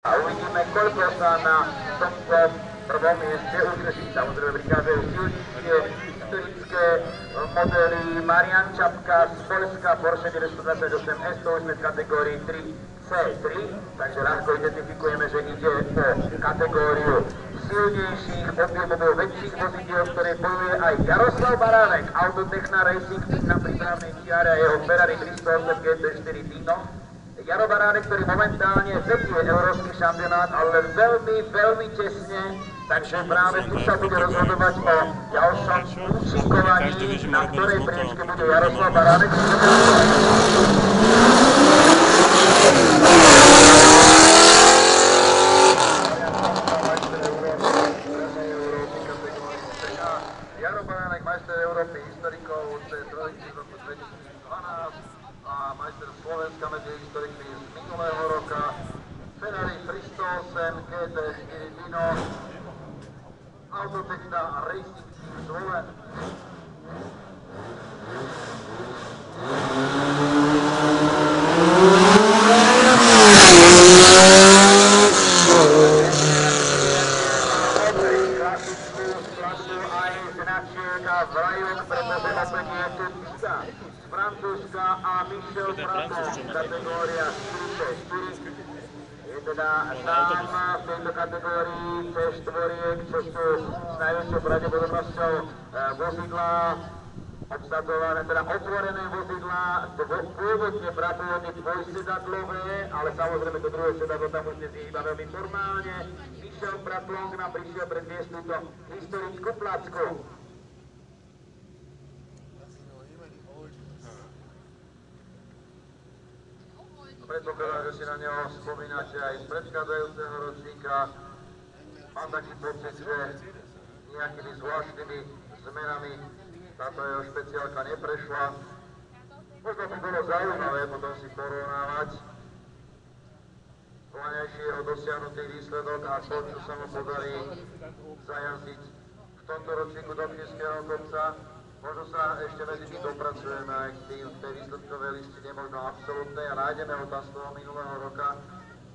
A uvidíme, koľko sa na tomto prvom mieste udrží. Samozrejme prichádzajú silnejšie historické modely Marian Čapka z Poľska, Porsche 928 S, to už sme v kategórii 3C3, takže ľahko identifikujeme, že ide o kategóriu silnejších, objemovo väčších vozidiel, ktoré bojuje aj Jaroslav Baránek, Autotechna Racing Team na prípravnej čiare a jeho Ferrari 308 GT4 Dino. Jaro Baránek, ktorý momentálne vedie európsky šampionát, ale veľmi tesne, takže práve tu sa bude rozhodovať o ďalšom účinkovaní, na ktorej priečke bude Jaroslav Baránek. Jaro Baránek, majster Európy historikov, C3 z roku 2012. A majster Slovenska medzi historikmi z minulého roka, Ferrari 308 GT4 Dino, Autotechna Racing Team Sloven. Klasickú klasu aj značiek a vrajok, pretože opäť je tu pista z Francúzska a Michel Praton, kategória 44. Je teda sám v tejto kategórii C4, čo sú s najväčšou pravdepodobnosťou vozidlá obsadzované, teda otvorené vozidlá, pôvodne pravdepodobne dvojsedadlové, ale samozrejme to druhé sedadlo tam už dnes je iba veľmi formálne. Michel Praton nám prišiel predviesť túto historickú placku. Predpokladám, že si na neho spomínate aj z predchádzajúceho ročníka. Mám taký pocit, že nejakými zvláštnymi zmenami táto jeho špeciálka neprešla. Možno by bolo zaujímavé potom si porovnávať voľnejší jeho dosiahnutý výsledok a to, čo sa mu podarí zajazdiť v tomto ročníku do Pieského kopca. Možno sa ešte medzi tým dopracujeme aj k tej výsledkovej listine, možno absolútnej, a nájdeme ho tam z toho minulého roka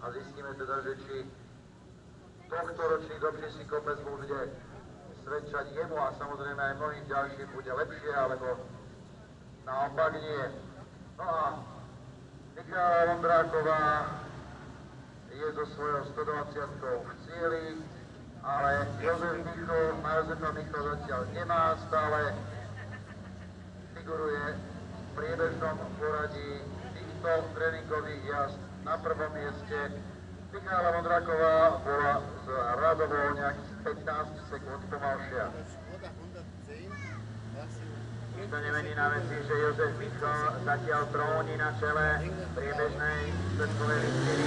a zistíme teda, že či tohto ročný Dobšinsky kopec bude svedčať jemu a samozrejme aj mnohým ďalším bude lepšie, alebo naopak nie. No a Michála Vondráková je so svojou 120-kou v cieli, ale Jozefa Michal zatiaľ nemá, stále figuruje v priebežnom poradí týchto tréningových jazd na prvom mieste. Michála Vondráková bola z radovo nejakých 15 sekúnd pomalšia. Nič to nemení na veci, že Jozef Michal zatiaľ tróni na čele priebežnej výsledkovej listiny.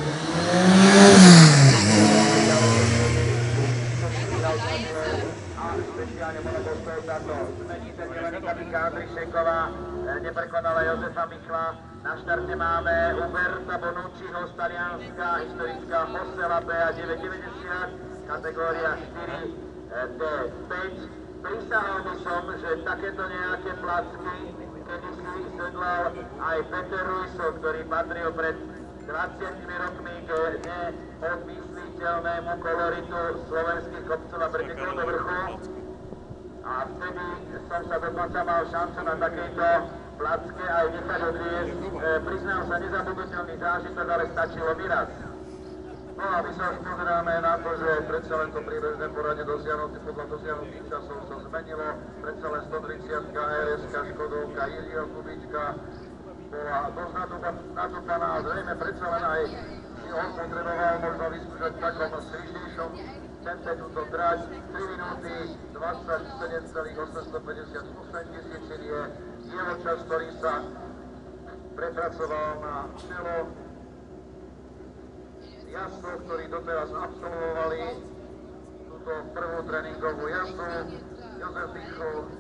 A špeciálne monopolskou táto zmeniteľná Kabinka Andrišeková neprekonala Jozefa Michla. Na štarte máme Uberta Bonucciho z Talianska, historická Mossela BA 990, kategória 4D5. Prisahal by som, že takéto nejaké placky kedysi sedlal aj Peter Ruiso, ktorý patril pred 20 rokmi k neodmysliteľnému koloritu slovenských kopcov a pretekol do vrchu. A vtedy som sa dokonca mal šancu na takejto placke aj nechať odviesť. Priznám sa, nezabudnutelný zážitok, ale stačilo mi raz. No a my sa už pozeráme na to, že predsa len to priebežné poradie podľa dosiahnutých časov sa zmenilo. Predsa len 130-ka RS-ka Škodovka Jiřího Kubička bola dosť natúpaná a zrejme predsa len aj si on potreboval možno vyskúšať v takom strižnejšom tempe túto trať. 3 minúty 27,858 je jeho čas, ktorý sa prepracoval na čelo jazdov, ktorí doteraz absolvovali túto prvú tréningovú jazdu. Jozef Michal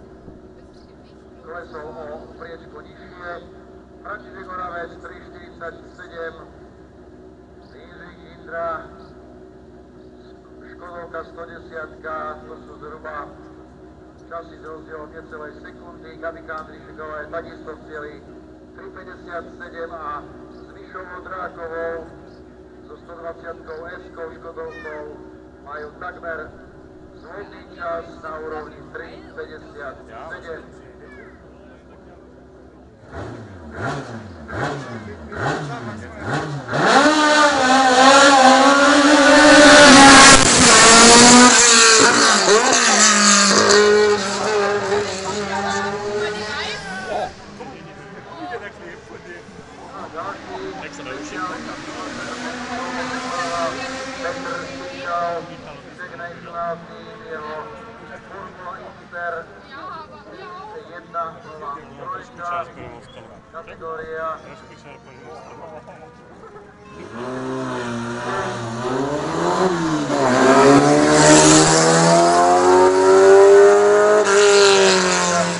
klesol o priečku nižšie. František Moravec 3,47, Jindřich Jindra, Škodovka 110, to sú zhruba časy s rozdielom necelej sekundy. Kabinka Andrišeková je takisto v cieli 3,57 a s Mišou Vondrákovou so 120-kou S-kou Škodovkou majú takmer zlotý čas na úrovni 3,57. Kategória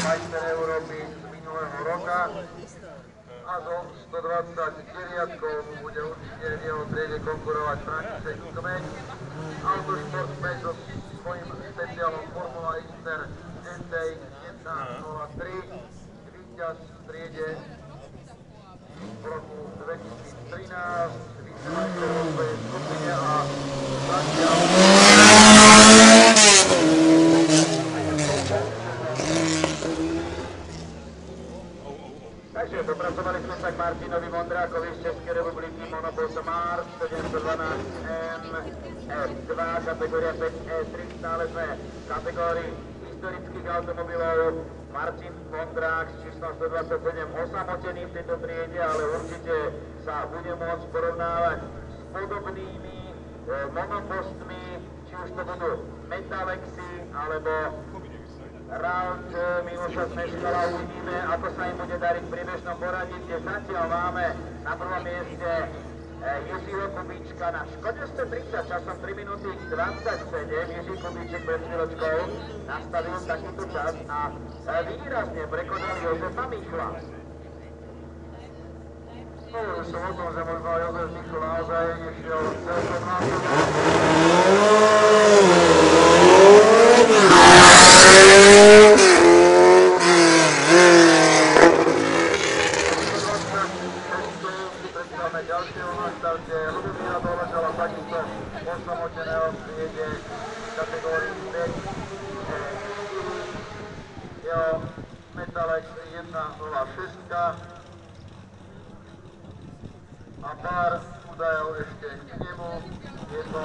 majster Európy z minulého roka a zo 129-kou bude určite v jeho triede konkurovať František Kmeď. Autosport Kmeď so svojím špeciálom Formula Inter NT 1.03, víťaz v triede v roku 2013, vicemajster svojej skupine a zatiaľ takže dopracovali sme sa k Martinovi Vondrákovi z Českej republiky, monopol Mars 712 MF2, kategória 5E3, stále sme v kategórii historických automobilov. Martin Vondrák s číslom 127 osamotený v tejto triede, ale určite sa bude môcť porovnávať s podobnými monopostmi, či už to budú Metalexy alebo Round Miloša Smeškala. Uvidíme, ako sa im bude dariť v priebežnom poradí, kde zatiaľ máme na prvom mieste Jiřího Kubíčka na Škode 130 časom 3 minúty 27. Jiří Kubíček pred chvíľočkou nastavil takýto čas a výrazne prekonal Jozefa Michla. Hovoril som o tom, že možno Jozef Michl naozaj išiel celkom na ďalšieho na štarte Ľubomíra Doležala, takisto osamoteného v triede kategórii 5. Jeho Metalex 1.06 a pár údajov ešte k nemu. Je to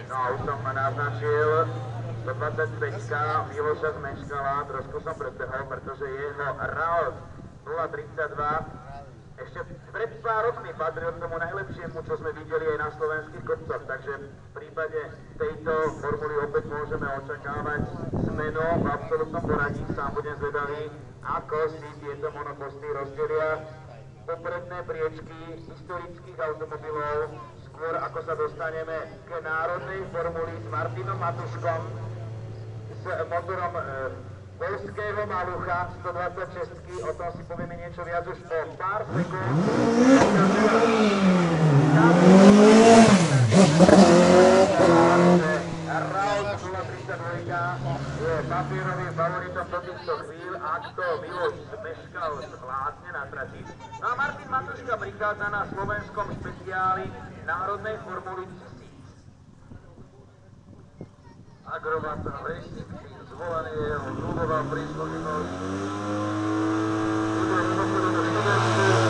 no, už som naznačil 125K Miloša Smeškala, trošku som predbehol, pretože jeho Raut 032 ešte pred pár rokmi patril k tomu najlepšiemu, čo sme videli aj na slovenských kopcoch, takže v prípade tejto formuly opäť môžeme očakávať zmenu v absolútnom poradí. Sám budem zvedavý, ako si tieto monoposty rozdelia popredné priečky historických automobilov, skôr ako sa dostaneme k národnej formuli s Martinom Matuškom, s motorom poľského Malucha 126, o tom si povieme niečo viac už o pár sekúnd. Raut 032 je papierovým favoritom do týchto chvíľ, ak to Miloš Smeškal zvládne na trati. No a Martin Matuška prichádza na slovenskom špeciáli národnej formuly 1000. Agrovat Racing Team zvolený jeho klubová príslušnosť. Bude mimochodom študentský